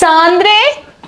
സാന്ദ്രേ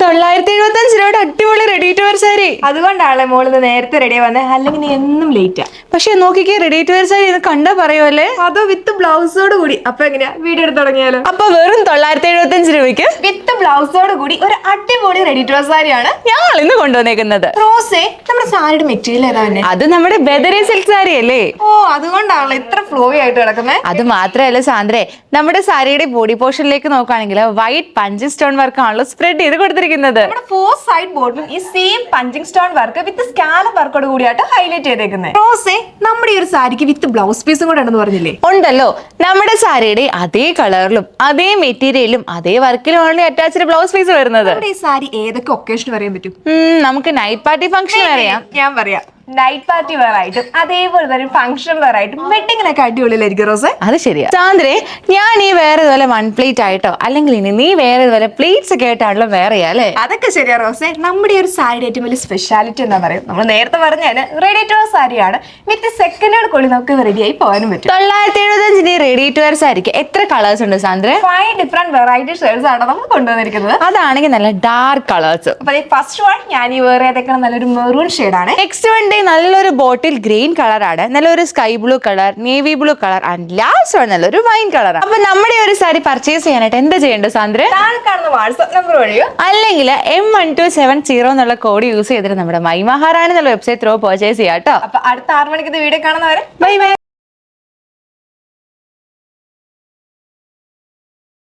975 രൂപയുടെ അടിപൊളി ready to wear sari. അതുകൊണ്ടാണല്ലേ മോളിന്ന് നേരത്തെ റെഡി വന്നേ, അല്ലെങ്കിൽ നീ എന്നും ലേറ്റാ. പക്ഷെ നോക്കിക്കേ, റെഡി ടു വെയർ സാരി ഇത് കണ്ടാ പറയുമല്ലേ, അതോ വിത്ത് ബ്ലൗസോട് കൂടി. അപ്പൊ എങ്ങനെയാ, വീഡിയോ എടുത്ത് തുടങ്ങിയാലോ? അപ്പൊ വെറും 975 രൂപയ്ക്ക് വിത്ത് ബ്ലൗസോട് കൂടി ഒരു അടിപൊളി റെഡി ടു വെയർ സാരിയാണ് ഞങ്ങൾ ഇന്ന് കൊണ്ടുവന്നേക്കുന്നത്. റോസേ, നമ്മുടെ സാരിയുടെ മെറ്റീരിയൽ ഏതാ തന്നെ? അത് നമ്മുടെ ബദരി സിൽക്ക് സാരി അല്ലേ? ഓ, അതുകൊണ്ടാണല്ലോ ഇത്ര ഫ്ലോയി ആയിട്ട് കിടക്കുന്നത്. അത് മാത്രമല്ല സാന്ദ്രേ, നമ്മുടെ സാരിയുടെ ബോഡി പോർഷനിലേക്ക് നോക്കുകയാണെങ്കിൽ വൈറ്റ് പഞ്ചിങ് സ്റ്റോൺ വർക്ക് ആണല്ലോ സ്പ്രെഡ് ചെയ്ത് കൊടുത്തിരിക്കുന്നത്. നമ്മുടെ ഫോർ സൈഡ് ബോർഡിലും ഈ same punching stone work with scallop വർക്കോട് കൂടിയായിട്ട് ഹൈലൈറ്റ് ചെയ്തേക്കുന്നത്. റോസേ, നമ്മുടെ ഈ ഒരു സാരിക്ക് വിത്ത് ബ്ലൗസ് പീസും കൂടെ ഉണ്ടെന്ന് പറഞ്ഞില്ലേ? ഉണ്ടല്ലോ, നമ്മുടെ സാരിയുടെ അതേ കളറിലും അതേ മെറ്റീരിയലും അതേ വർക്കിലുമാണ് അറ്റാച്ച്ഡ് ബ്ലൗസ് പീസ് വരുന്നത്. നമ്മുടെ ഈ സാരി ഏതൊക്കെ ഒക്കേഷൻ പറയാൻ പറ്റും? നമുക്ക് നൈറ്റ് പാർട്ടി ഫംഗ്ഷൻ അറിയാം. ഞാൻ പറയാം, നൈറ്റ് പാർട്ടി വെയർ ആയിട്ടും അതേപോലെ തന്നെ ഫംഗ്ഷൻ വെയർ ആയിട്ടും വെഡിങ്ങിനൊക്കെ അടിപൊളിയിലായിരിക്കും റോസേ. അത് ശരിയാ സാന്ദ്രേ, ഞാൻ ഈ വേറെ ഇതുപോലെ വൺ പ്ലേറ്റ് ആയിട്ടോ അല്ലെങ്കിൽ ഇനി നീ വേറെ ഇതുപോലെ പ്ലേറ്റ്സ് ഒക്കെ ആയിട്ടാണല്ലോ വേറെ അല്ലേ? അതൊക്കെ ശരിയാ റോസേ. നമ്മുടെ ഈ ഒരു സാരിയുടെ ഏറ്റവും വലിയ സ്പെഷ്യാലിറ്റി എന്താ പറയുക, നമ്മൾ നേരത്തെ പറഞ്ഞാല് റെഡി ടു വെയർ സാരിയാണ്. വിത്ത് സെക്കൻഡുകൾക്കുള്ളിൽ നമുക്ക് റെഡി ആയി പോകാനും പറ്റും. 975 റെഡി ടു വെയർ സാരിക്ക് എത്ര കളേഴ്സ് ഉണ്ട് സാന്ദ്രേ? 5 ഡിഫറെന്റ് വെറൈറ്റി ഷെയ്ഡ്സ് ആണ് നമ്മൾ കൊണ്ടുവന്നിരിക്കുന്നത്. അതാണെങ്കിൽ നല്ല ഡാർക്ക് കളേഴ്സ്. അപ്പൊ ഫസ്റ്റ് വൺ ഞാൻ ഈ വേറെ ഏതൊക്കെ നല്ലൊരു മെറൂൺ ഷെയ്ഡാണ്. നെക്സ്റ്റ് വൺ നല്ലൊരു ബോട്ടിൽ ഗ്രീൻ കളറാണ്, നല്ലൊരു sky blue colour, navy blue colour and last one നല്ലൊരു വൈൻ കളറാണ്. അപ്പൊ നമ്മുടെ ഒരു സാരി പർച്ചേസ് ചെയ്യാനായിട്ട് എന്താ ചെയ്യേണ്ടത് സാന്ദ്ര? താഴെ കാണുന്ന വാട്സ്ആപ്പ് നമ്പർ വഴിയോ അല്ലെങ്കിൽ M1270 എന്നുള്ള കോഡ് യൂസ് ചെയ്തിട്ട് നമ്മുടെ മൈ മഹാറാണി എന്നുള്ള വെബ്സൈറ്റ് ത്രൂ പർച്ചേസ് ചെയ്യാം കേട്ടോ. അപ്പൊ അടുത്ത 6 മണിക്ക് വീഡിയോ കാണുന്നവരെ ബൈ ബൈ.